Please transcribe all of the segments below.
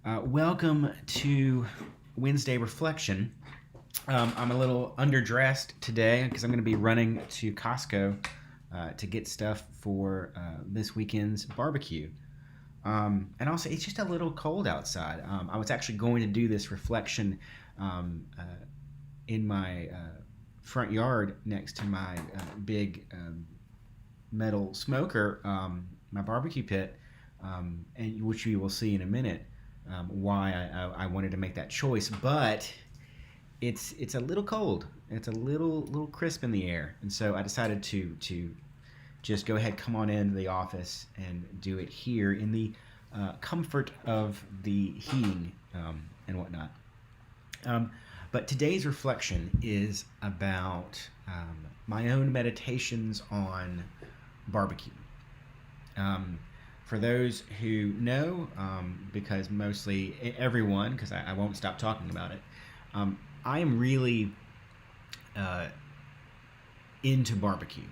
Welcome to Wednesday Reflection. I'm a little underdressed today because I'm going to be running to Costco to get stuff for this weekend's barbecue. And also, it's just a little cold outside. I was actually going to do this reflection in my front yard next to my big metal smoker, my barbecue pit, and which you will see in a minute. Why I wanted to make that choice, but it's a little cold. It's a little crisp in the air, and so I decided to just go ahead, come on into the office, and do it here in the comfort of the heating and whatnot. But today's reflection is about my own meditations on barbecue. For those who know, because mostly everyone, because I won't stop talking about it, I am really into barbecue.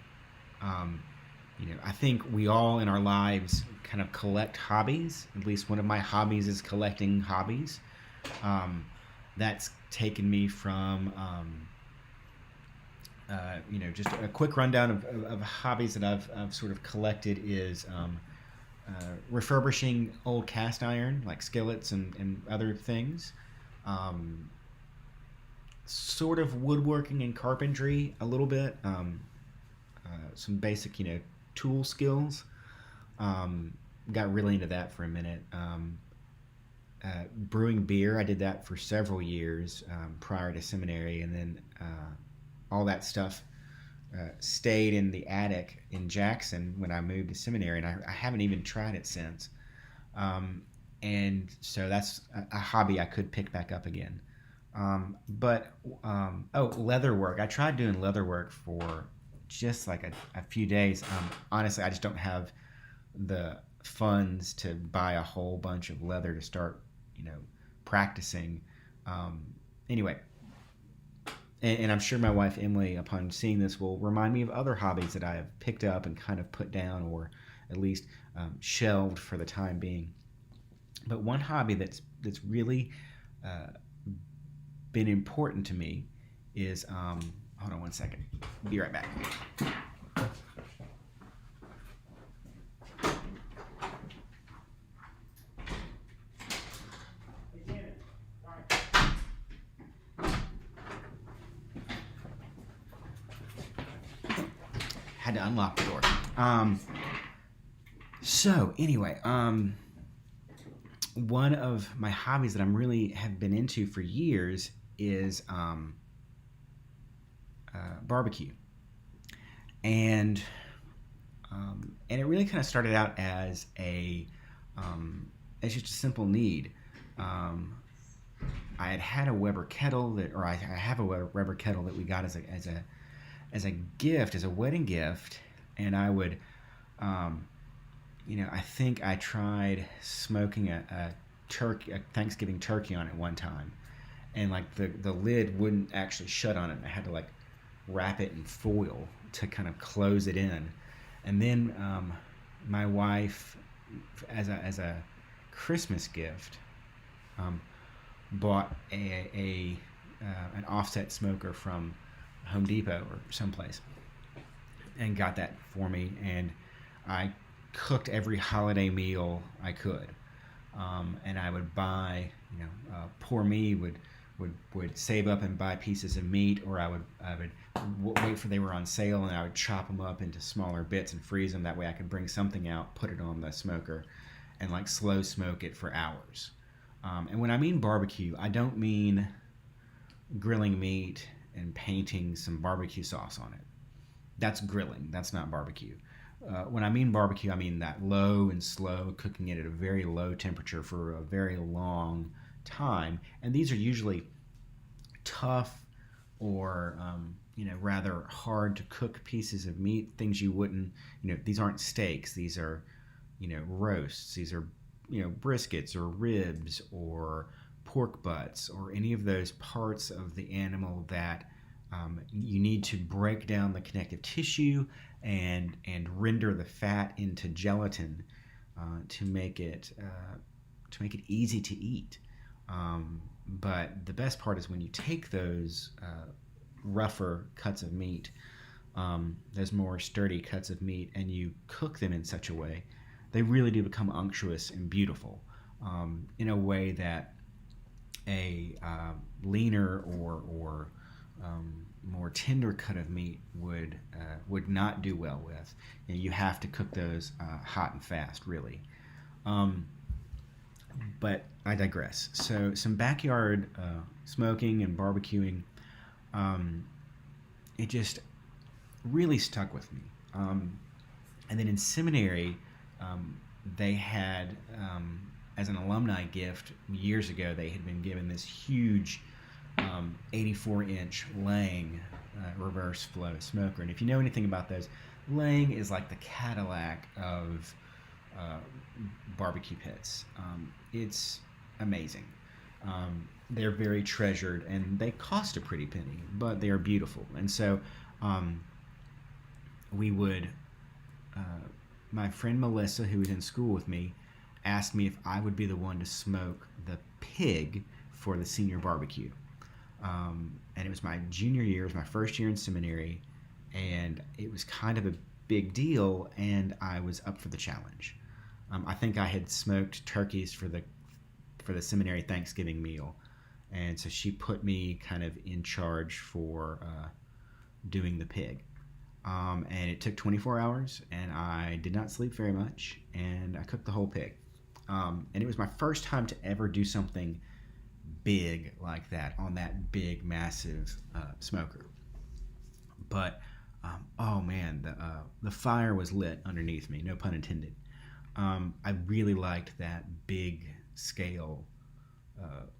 I think we all in our lives kind of collect hobbies. At least one of my hobbies is collecting hobbies. That's taken me from, just a quick rundown of hobbies that I've sort of collected is refurbishing old cast iron, like skillets and other things. Sort of woodworking and carpentry a little bit. Some basic, tool skills. Got really into that for a minute. Brewing beer, I did that for several years prior to seminary, and then all that stuff stayed in the attic in Jackson when I moved to seminary, and I haven't even tried it since. And so that's a hobby I could pick back up again. Leather work. I tried doing leather work for just like a few days. Honestly, I just don't have the funds to buy a whole bunch of leather to start, practicing. Anyway. And I'm sure my wife, Emily, upon seeing this, will remind me of other hobbies that I have picked up and kind of put down or at least shelved for the time being. But one hobby that's really been important to me is, hold on one second. Be right back. Had to unlock the door. One of my hobbies that I'm really have been into for years is barbecue, and it really kind of started out as just a simple need. I had a Weber kettle I have a Weber kettle that we got as a gift, as a wedding gift, and I would, I think I tried smoking a Thanksgiving turkey on it one time, and like the lid wouldn't actually shut on it. I had to like wrap it in foil to kind of close it in, and then my wife, as a Christmas gift, bought an offset smoker from Home Depot or someplace, and got that for me, and I cooked every holiday meal I could, and I would buy, poor me would save up and buy pieces of meat, or I would wait for they were on sale, and I would chop them up into smaller bits and freeze them. That way I could bring something out, put it on the smoker, and like slow smoke it for hours. And when I mean barbecue, I don't mean grilling meat and painting some barbecue sauce on it. That's grilling. That's not barbecue. When I mean barbecue, I mean that low and slow, cooking it at a very low temperature for a very long time. And these are usually tough or, rather hard to cook pieces of meat, things you wouldn't, these aren't steaks. These are, roasts. These are, briskets or ribs or pork butts or any of those parts of the animal that you need to break down the connective tissue and render the fat into gelatin to make it to make it easy to eat. But the best part is when you take those rougher cuts of meat, those more sturdy cuts of meat, and you cook them in such a way, they really do become unctuous and beautiful, in a way that a leaner or more tender cut of meat would not do well with. You have to cook those hot and fast, really. But I digress. So some backyard smoking and barbecuing, it just really stuck with me. And then in seminary, they had, as an alumni gift years ago, they had been given this huge 84-inch Lang reverse flow smoker. And if you know anything about those, Lang is like the Cadillac of barbecue pits. It's amazing. They're very treasured, and they cost a pretty penny, but they are beautiful. And so we would, my friend Melissa, who was in school with me, asked me if I would be the one to smoke the pig for the senior barbecue. And it was my junior year, it was my first year in seminary, and it was kind of a big deal, and I was up for the challenge. I think I had smoked turkeys for the seminary Thanksgiving meal, and so she put me kind of in charge for doing the pig. And it took 24 hours, and I did not sleep very much, and I cooked the whole pig. And it was my first time to ever do something big like that on that big, massive smoker. But oh man, the fire was lit underneath me, no pun intended. I really liked that big scale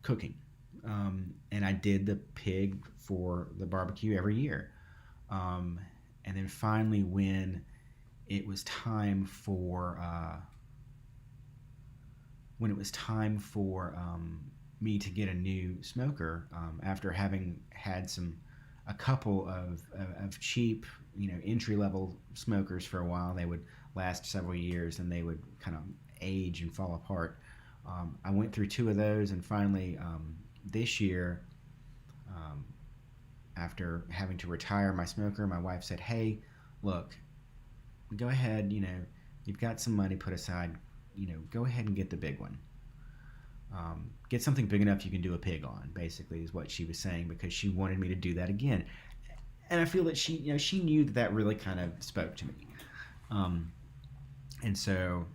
cooking, and I did the pig for the barbecue every year. And then finally, when it was time for me to get a new smoker, after having had a couple of cheap, entry level smokers for a while, they would last several years and they would kind of age and fall apart. I went through two of those, and finally this year, after having to retire my smoker, my wife said, "Hey, look, go ahead, you've got some money put aside, go ahead and get the big one. Get something big enough you can do a pig on," basically is what she was saying, because she wanted me to do that again. And I feel that she knew that really kind of spoke to me. And so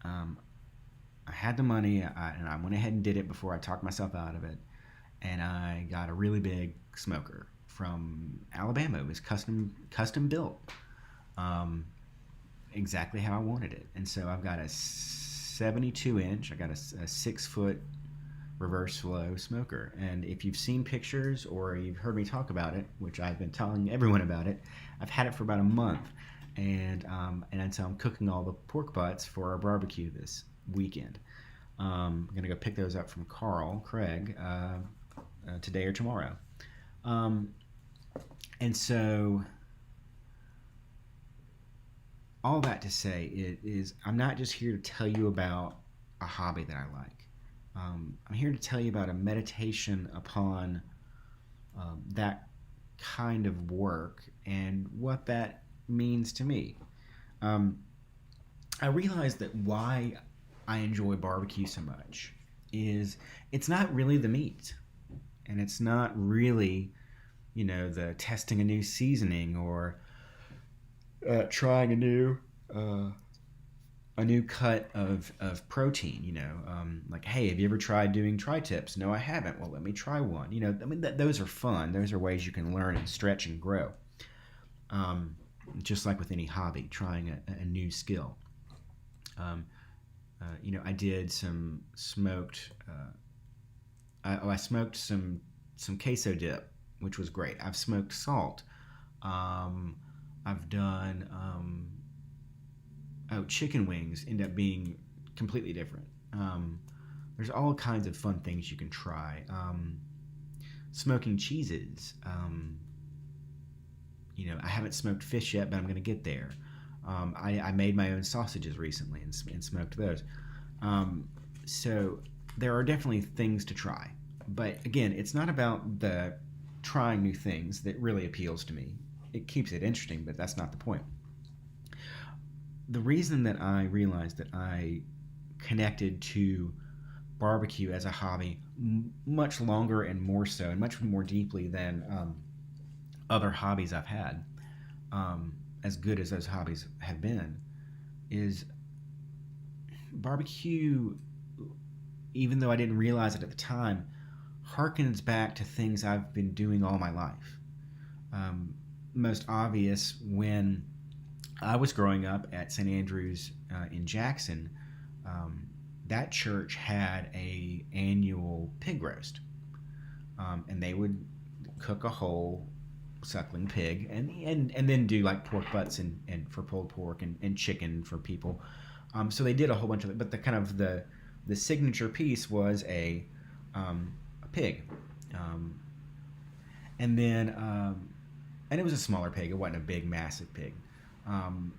I had the money, and I went ahead and did it before I talked myself out of it. And I got a really big smoker from Alabama. It was custom built, exactly how I wanted it. And so I've got a 72-inch. I got a 6-foot reverse flow smoker. And if you've seen pictures or you've heard me talk about it, which I've been telling everyone about it, I've had it for about a month. And so I'm cooking all the pork butts for our barbecue this weekend. I'm going to go pick those up from Craig, today or tomorrow. And so all that to say is I'm not just here to tell you about a hobby that I like. I'm here to tell you about a meditation upon that kind of work and what that means to me. I realized that why I enjoy barbecue so much is it's not really the meat, and it's not really, the testing a new seasoning or trying a new cut of protein. Like, hey, have you ever tried doing tri-tips? No, I haven't. Well, let me try one. Those are fun. Those are ways you can learn and stretch and grow. Just like with any hobby, trying a new skill. I did some smoked. I smoked some queso dip, which was great. I've smoked salt. I've done chicken wings end up being completely different. There's all kinds of fun things you can try. Smoking cheeses. I haven't smoked fish yet, but I'm going to get there. I made my own sausages recently and smoked those. So there are definitely things to try. But again, it's not about the trying new things that really appeals to me. It keeps it interesting, but that's not the point. The reason that I realized that I connected to barbecue as a hobby much longer and more so, and much more deeply than other hobbies I've had, as good as those hobbies have been, is barbecue, even though I didn't realize it at the time, harkens back to things I've been doing all my life. Most obvious, when I was growing up at St. Andrew's in Jackson, that church had a annual pig roast, and they would cook a whole suckling pig and then do like pork butts and for pulled pork and chicken for people. So they did a whole bunch of it, but the kind of the signature piece was a pig, and then and it was a smaller pig. It wasn't a big, massive pig. And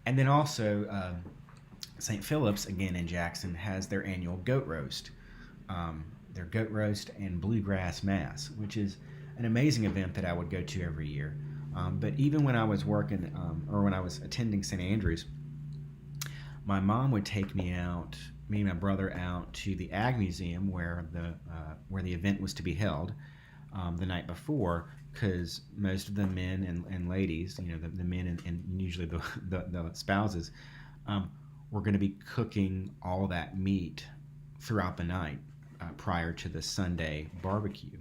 then also St. Philip's, again in Jackson, has their annual goat roast. Their goat roast and bluegrass mass, which is an amazing event that I would go to every year. But even when I was working, or when I was attending St. Andrew's, my mom would take me and my brother out to the Ag Museum where the event was to be held the night before, because most of the men and ladies, the men and usually the spouses, were going to be cooking all that meat throughout the night prior to the Sunday barbecue.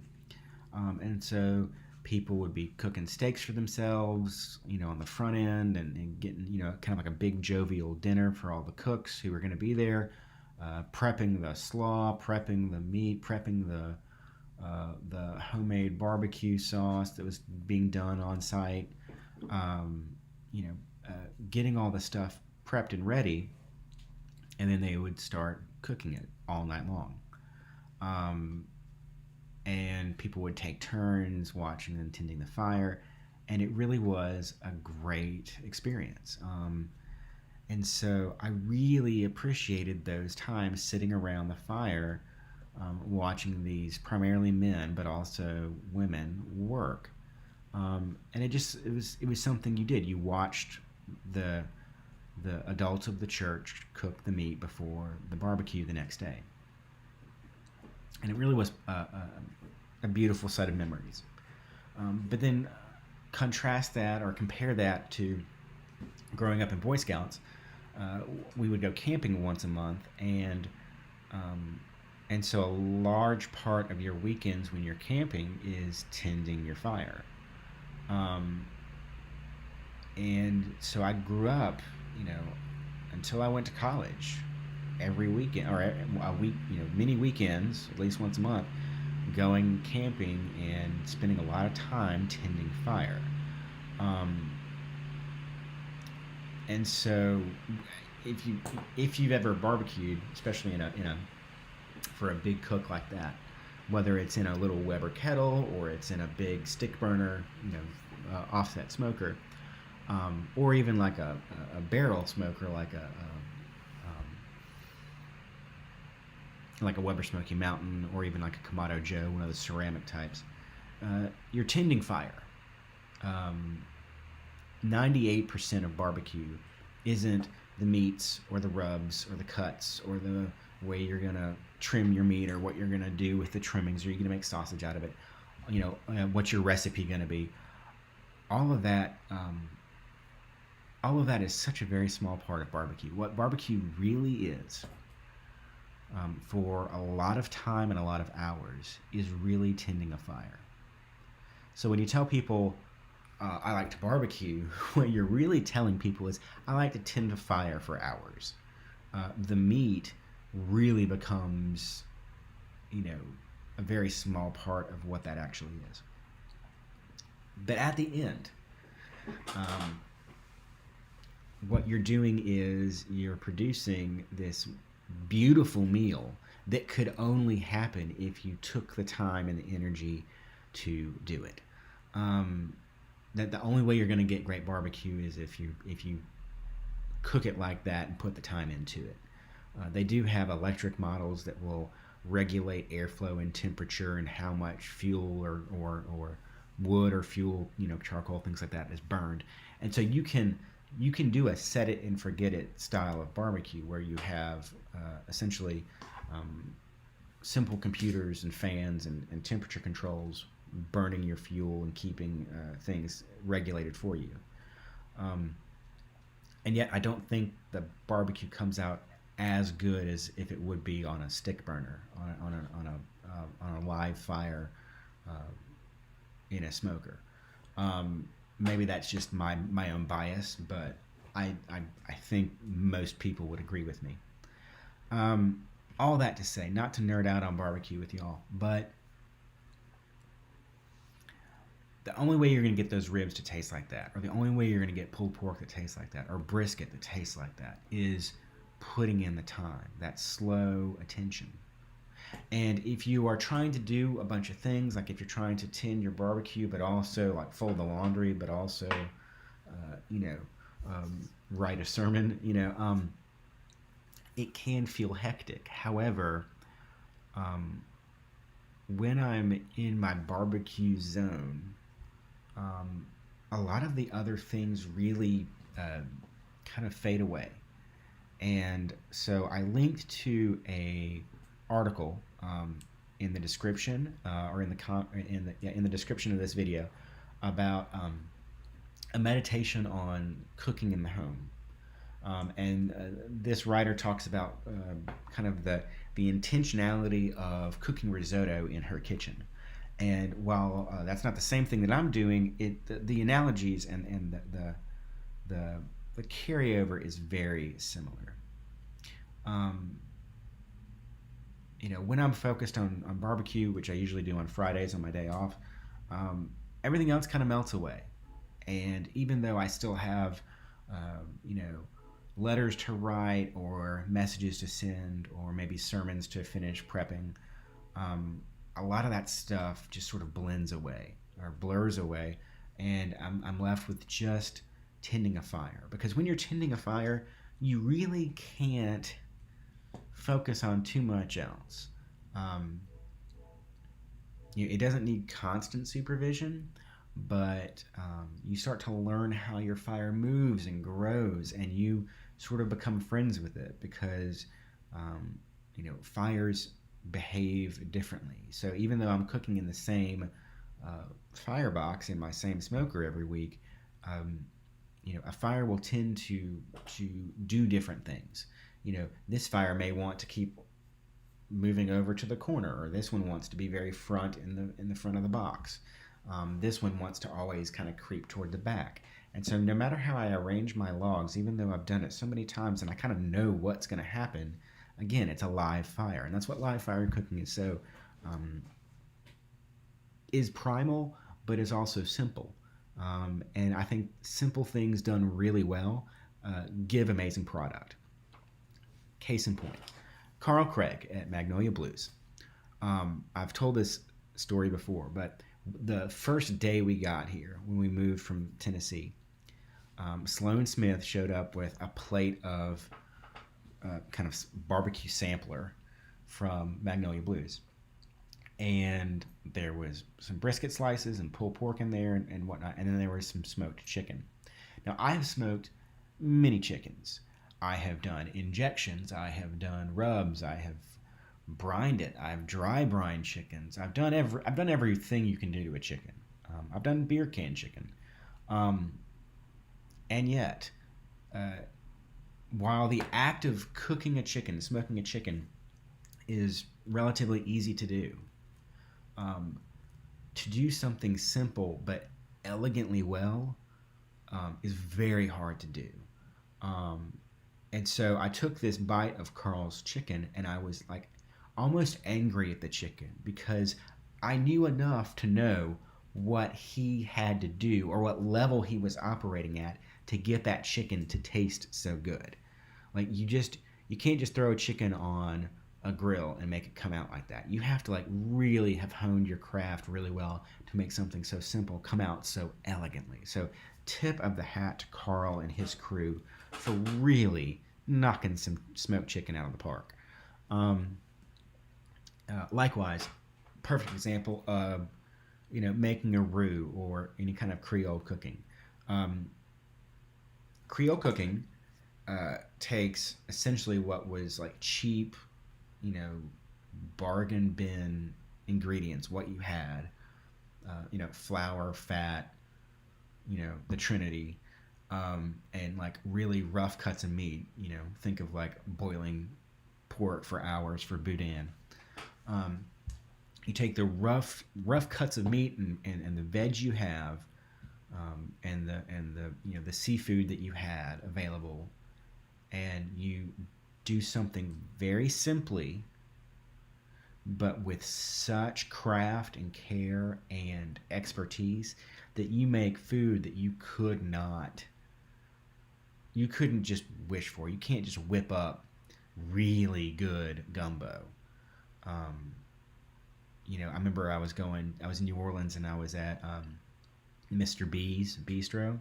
And so people would be cooking steaks for themselves, on the front end, and getting, kind of like a big jovial dinner for all the cooks who were going to be there, prepping the slaw, prepping the meat, prepping the homemade barbecue sauce that was being done on site, getting all the stuff prepped and ready, and then they would start cooking it all night long. And people would take turns watching and tending the fire, and it really was a great experience. And so I really appreciated those times sitting around the fire, watching these primarily men, but also women work. And it was something you did. You watched the adults of the church cook the meat before the barbecue the next day. And it really was a beautiful set of memories. But then contrast that or compare that to growing up in Boy Scouts. We would go camping once a month, and so a large part of your weekends when you're camping is tending your fire. And so I grew up, until I went to college, every weekend, or a week, many weekends, at least once a month, going camping and spending a lot of time tending fire. And so if you've ever barbecued, especially for a big cook like that, whether it's in a little Weber kettle or it's in a big stick burner, offset smoker, or even like a barrel smoker, like a Weber Smoky Mountain, or even like a Kamado Joe, one of the ceramic types, you're tending fire. 98% of barbecue isn't the meats or the rubs or the cuts or the way you're gonna trim your meat or what you're gonna do with the trimmings. Are you gonna make sausage out of it? What's your recipe gonna be? All of that is such a very small part of barbecue. What barbecue really is, for a lot of time and a lot of hours, is really tending a fire. So when you tell people, I like to barbecue, what you're really telling people is, I like to tend a fire for hours. The meat really becomes, a very small part of what that actually is. But at the end, what you're doing is you're producing this beautiful meal that could only happen if you took the time and the energy to do it. That the only way you're going to get great barbecue is if you cook it like that and put the time into it. They do have electric models that will regulate airflow and temperature and how much fuel or wood or fuel, charcoal, things like that is burned. And so you can do a set it and forget it style of barbecue where you have essentially um, simple computers and fans and temperature controls burning your fuel and keeping things regulated for you. Um, and yet, I don't think the barbecue comes out as good as if it would be on a stick burner, on a live fire uh, in a smoker. Maybe that's just my own bias, but I think most people would agree with me. Um, all that to say, not to nerd out on barbecue with y'all, but the only way you're going to get those ribs to taste like that, or the only way you're going to get pulled pork that tastes like that, or brisket that tastes like that, is putting in the time, that slow attention. And if you are trying to do a bunch of things, like if you're trying to tend your barbecue, but also like fold the laundry, but also, uh, you know, write a sermon, it can feel hectic. However, um, when I'm in my barbecue zone, um, a lot of the other things really kind of fade away. And so I linked to a article in the description or in the description of this video about a meditation on cooking in the home. And this writer talks about kind of the intentionality of cooking risotto in her kitchen. And while that's not the same thing that I'm doing, the analogies and the the carryover is very similar. Um, when I'm focused on barbecue, which I usually do on Fridays on my day off, everything else kind of melts away. And even though I still have, you know, letters to write or messages to send or maybe sermons to finish prepping, a lot of that stuff just sort of blends away or blurs away, and I'm left with just tending a fire. Because when you're tending a fire, you really can't focus on too much else. Um, it doesn't need constant supervision, but you start to learn how your fire moves and grows, and you sort of become friends with it because fires behave differently. So even though I'm cooking in the same firebox in my same smoker every week, um, a fire will tend to do different things. This fire may want to keep moving over to the corner, or this one wants to be very front in the front of the box. This one wants to always kind of creep toward the back. And so no matter how I arrange my logs, even though I've done it so many times and I kind of know what's going to happen, again, it's a live fire. And that's what live fire cooking is. So is primal, but is also simple. And I think simple things done really well give amazing product. Case in point, Carl Craig at Magnolia Blues. I've told this story before, but the first day we got here, when we moved from Tennessee, Sloan Smith showed up with a plate of kind of barbecue sampler from Magnolia Blues. And there was some brisket slices and pulled pork in there and whatnot. And then there was some smoked chicken. Now, I have smoked many chickens. I have done injections. I have done rubs. I have brined it. I've dry brined chickens. I've done everything you can do to a chicken. I've done beer can chicken. And yet, while the act of cooking a chicken, smoking a chicken, is relatively easy to do, to do something simple but elegantly well is very hard to do. And so I took this bite of Carl's chicken and I was like almost angry at the chicken because I knew enough to know what he had to do or what level he was operating at to get that chicken to taste so good. Like you can't just throw a chicken on a grill and make it come out like that. You have to like really have honed your craft really well to make something so simple come out so elegantly. So tip of the hat to Carl and his crew for really knocking some smoked chicken out of the park. Likewise, perfect example of making a roux or any kind of Creole cooking. Creole cooking takes essentially what was like cheap, bargain bin ingredients, what you had, flour, fat, the Trinity, and like really rough cuts of meat. Think of like boiling pork for hours for boudin. You take the rough cuts of meat and the veg you have, and the seafood that you had available, and you do something very simply, but with such craft and care and expertise that you make food that you couldn't just wish for. You can't just whip up really good gumbo. I remember I was in New Orleans and I was at Mr. B's Bistro,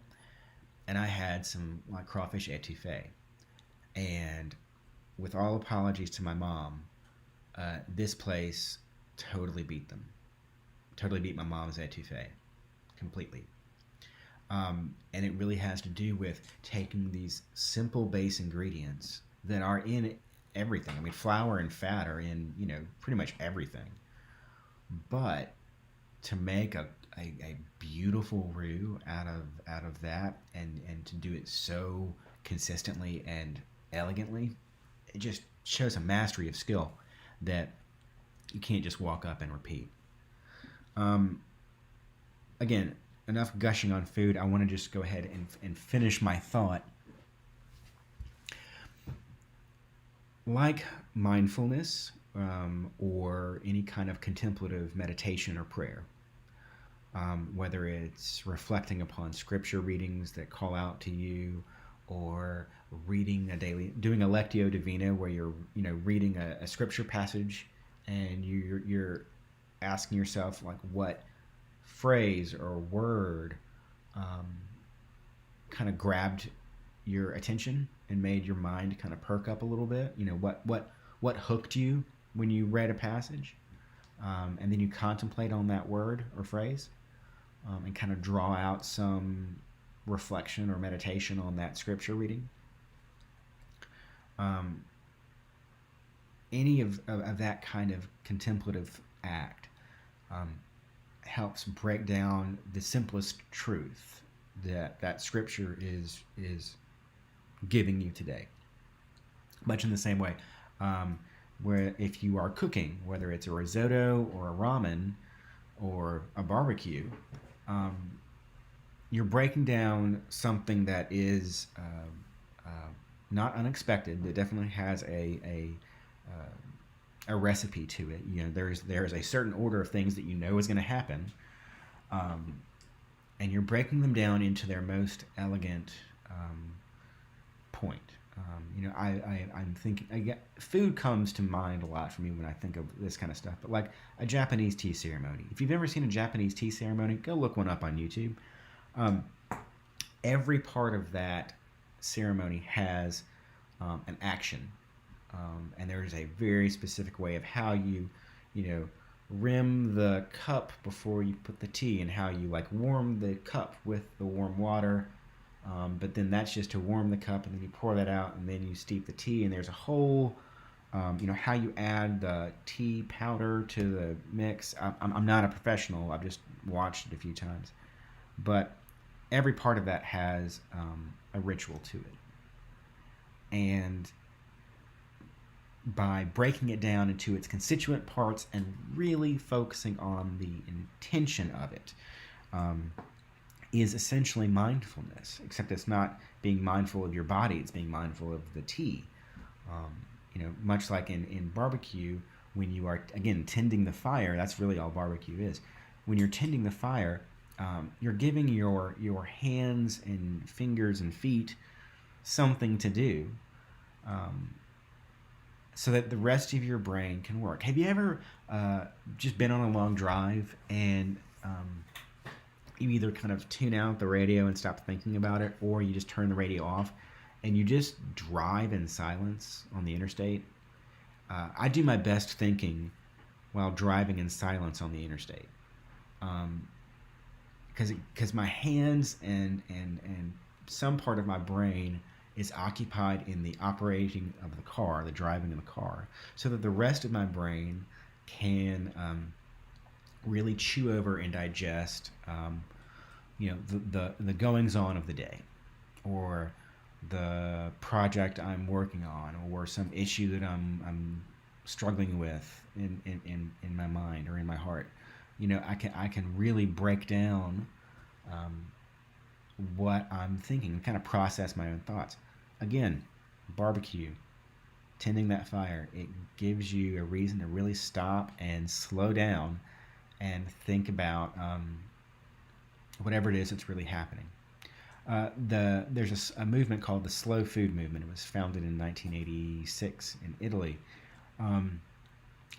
and I had some like crawfish etouffee. And with all apologies to my mom, this place totally beat them. Totally beat my mom's etouffee completely. And it really has to do with taking these simple base ingredients that are in everything. I mean, flour and fat are in, pretty much everything. But to make a beautiful roux out of that and to do it so consistently and elegantly, it just shows a mastery of skill that you can't just walk up and repeat. Again, enough gushing on food. I want to just go ahead and finish my thought. Like mindfulness, or any kind of contemplative meditation or prayer, whether it's reflecting upon scripture readings that call out to you, or doing a lectio divina, where you're reading a scripture passage and you're asking yourself like what phrase or word kind of grabbed your attention and made your mind kind of perk up a little bit. What hooked you when you read a passage, and then you contemplate on that word or phrase, and kind of draw out some reflection or meditation on that scripture reading. Any of that kind of contemplative act helps break down the simplest truth that scripture is giving you today. Much in the same way, where if you are cooking, whether it's a risotto or a ramen or a barbecue, you're breaking down something that is not unexpected. That definitely has a recipe to it. There's a certain order of things that is going to happen, and you're breaking them down into their most elegant point. I'm thinking, food comes to mind a lot for me when I think of this kind of stuff. But like a Japanese tea ceremony. If you've ever seen a Japanese tea ceremony, go look one up on YouTube. Every part of that ceremony has an action, and there's a very specific way of how you rim the cup before you put the tea, and how you like warm the cup with the warm water. But then that's just to warm the cup, and then you pour that out, and then you steep the tea, and there's a whole, how you add the tea powder to the mix. I'm not a professional. I've just watched it a few times. But every part of that has a ritual to it. And by breaking it down into its constituent parts and really focusing on the intention of it, is essentially mindfulness, except it's not being mindful of your body, it's being mindful of the tea. Much like in barbecue, when you are, again, tending the fire, that's really all barbecue is. When you're tending the fire, you're giving your hands and fingers and feet something to do, so that the rest of your brain can work. Have you ever just been on a long drive and you either kind of tune out the radio and stop thinking about it, or you just turn the radio off and you just drive in silence on the interstate. I do my best thinking while driving in silence on the interstate, because my hands and some part of my brain is occupied in the operating of the car, the driving of the car, so that the rest of my brain can really chew over and digest, the goings on of the day, or the project I'm working on, or some issue that I'm struggling with in my mind or in my heart. I can really break down what I'm thinking and kind of process my own thoughts. Again, barbecue, tending that fire, it gives you a reason to really stop and slow down and think about whatever it is that's really happening. There's a movement called the slow food movement. It was founded in 1986 in Italy.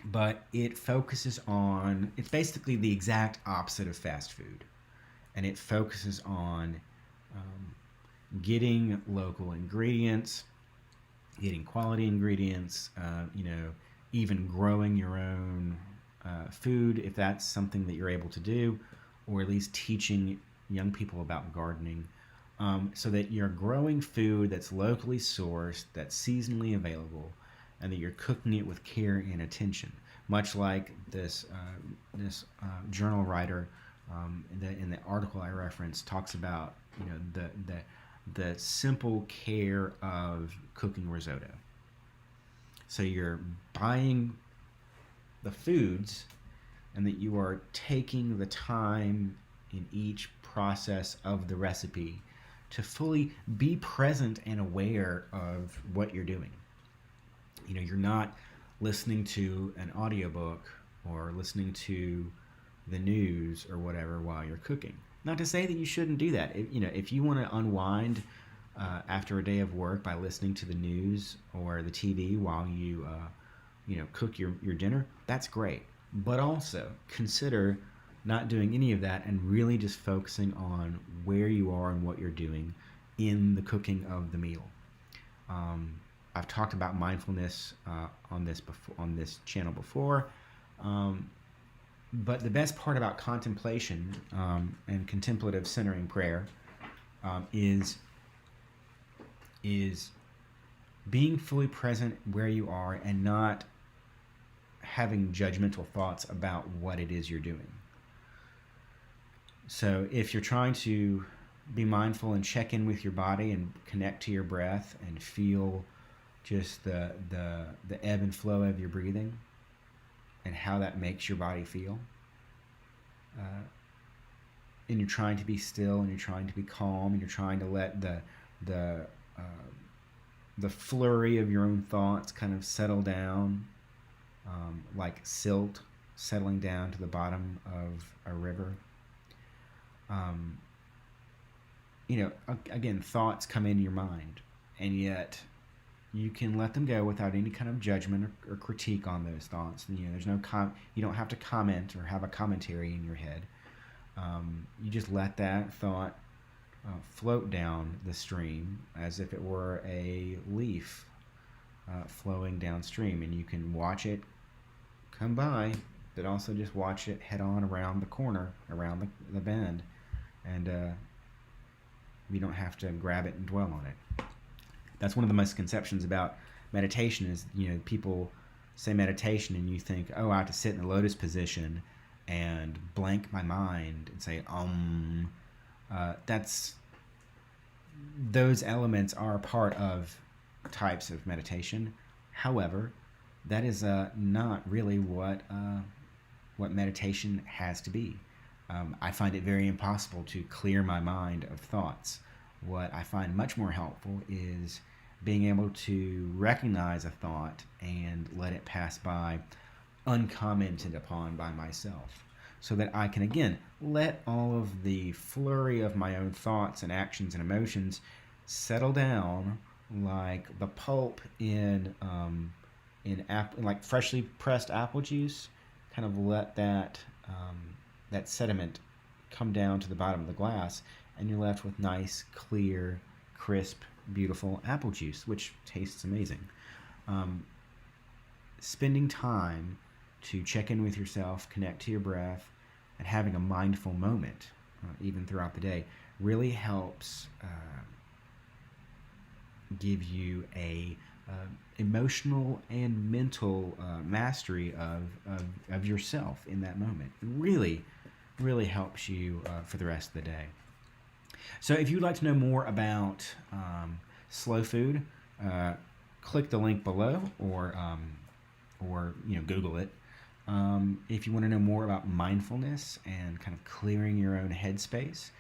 But it focuses on, it's basically the exact opposite of fast food. And it focuses on getting local ingredients, getting quality ingredients, even growing your own food if that's something that you're able to do, or at least teaching young people about gardening, so that you're growing food that's locally sourced, that's seasonally available, and that you're cooking it with care and attention. Much like this journal writer in the article I referenced talks about, the simple care of cooking risotto. So you're buying the foods, and that you are taking the time in each process of the recipe to fully be present and aware of what you're doing. You're not listening to an audiobook or listening to the news or whatever while you're cooking. Not to say that you shouldn't do that. If you want to unwind after a day of work by listening to the news or the TV while you cook your dinner, that's great. But also consider not doing any of that and really just focusing on where you are and what you're doing in the cooking of the meal. I've talked about mindfulness on this channel before, but the best part about contemplation and contemplative centering prayer is being fully present where you are and not having judgmental thoughts about what it is you're doing. So if you're trying to be mindful and check in with your body and connect to your breath and feel just the ebb and flow of your breathing and how that makes your body feel, and you're trying to be still and you're trying to be calm and you're trying to let the flurry of your own thoughts kind of settle down, like silt settling down to the bottom of a river. Again, thoughts come into your mind, and yet you can let them go without any kind of judgment or critique on those thoughts. There's no you don't have to comment or have a commentary in your head. You just let that thought float down the stream as if it were a leaf flowing downstream, and you can watch it come by, but also just watch it head on around the corner, around the bend, and you don't have to grab it and dwell on it. That's one of the misconceptions about meditation is, people say meditation and you think, oh, I have to sit in the lotus position and blank my mind and say, those elements are part of types of meditation. However, that is not really what meditation has to be. I find it very impossible to clear my mind of thoughts. What I find much more helpful is being able to recognize a thought and let it pass by uncommented upon by myself, so that I can, again, let all of the flurry of my own thoughts and actions and emotions settle down like the pulp in like freshly pressed apple juice. Kind of let that sediment come down to the bottom of the glass, and you're left with nice, clear, crisp beautiful apple juice, which tastes amazing. Spending time to check in with yourself, connect to your breath, and having a mindful moment, even throughout the day, really helps give you a emotional and mental mastery of yourself in that moment. It really helps you for the rest of the day. So if you'd like to know more about slow food, click the link below, or Google it. If you want to know more about mindfulness and kind of clearing your own headspace,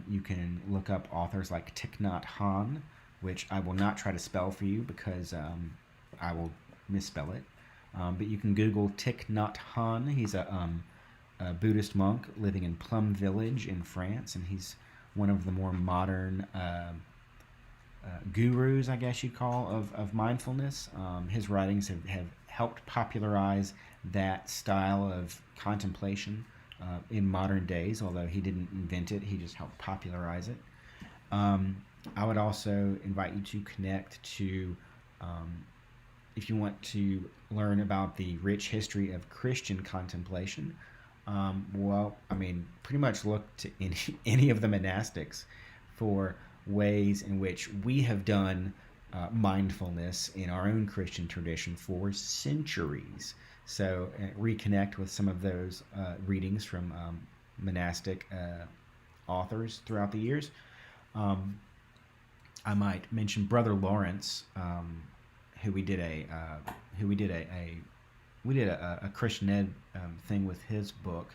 you can look up authors like Thich Nhat Hanh, which I will not try to spell for you because I will misspell it. But you can Google Thich Nhat Hanh. He's a Buddhist monk living in Plum Village in France, and he's one of the more modern gurus, I guess you'd call, of mindfulness. His writings have helped popularize that style of contemplation in modern days, although he didn't invent it, he just helped popularize it. I would also invite you to connect to, if you want to learn about the rich history of Christian contemplation, pretty much look to any of the monastics for ways in which we have done mindfulness in our own Christian tradition for centuries. So reconnect with some of those readings from monastic authors throughout the years. I might mention Brother Lawrence, who we did a Christian Ed thing with his book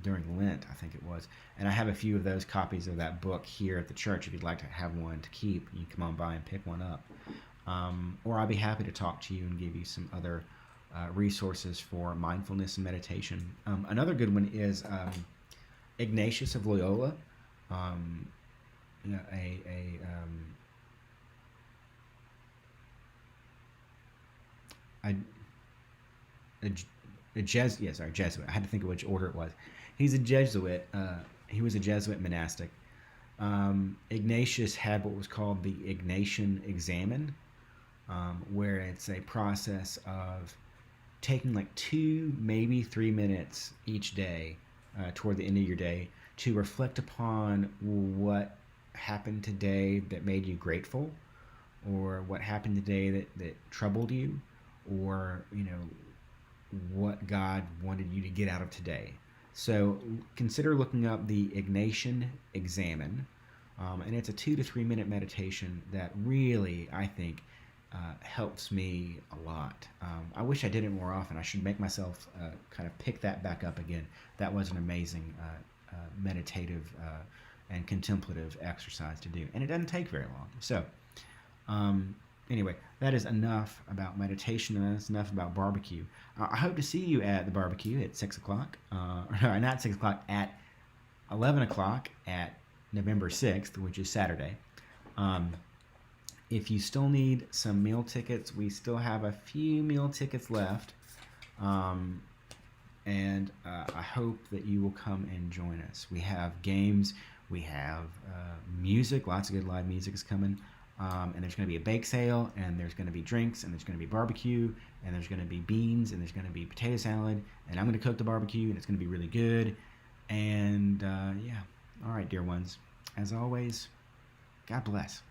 during Lent, I think it was. And I have a few of those copies of that book here at the church. If you'd like to have one to keep, you can come on by and pick one up. Or I'll be happy to talk to you and give you some other resources for mindfulness and meditation. Another good one is Ignatius of Loyola. Jesuit. I had to think of which order it was. He's a Jesuit. He was a Jesuit monastic. Ignatius had what was called the Ignatian Examen, where it's a process of taking like 2, maybe 3 minutes each day toward the end of your day to reflect upon what happened today that made you grateful, or what happened today that troubled you, or what God wanted you to get out of today. So consider looking up the Ignatian Examen, and it's a 2 to 3 minute meditation that really, I think, helps me a lot. I wish I did it more often. I should make myself kind of pick that back up again. That was an amazing meditative and contemplative exercise to do, and it doesn't take very long. So anyway, that is enough about meditation, and that's enough about barbecue. I hope to see you at the barbecue at 6 o'clock, not 6 o'clock, at 11 o'clock at November 6th, which is Saturday. If you still need some meal tickets, we still have a few meal tickets left, and I hope that you will come and join us. We have games, we have music, lots of good live music is coming. And there's going to be a bake sale, and there's going to be drinks, and there's going to be barbecue, and there's going to be beans, and there's going to be potato salad, and I'm going to cook the barbecue, and it's going to be really good. And yeah, all right, dear ones, as always, God bless.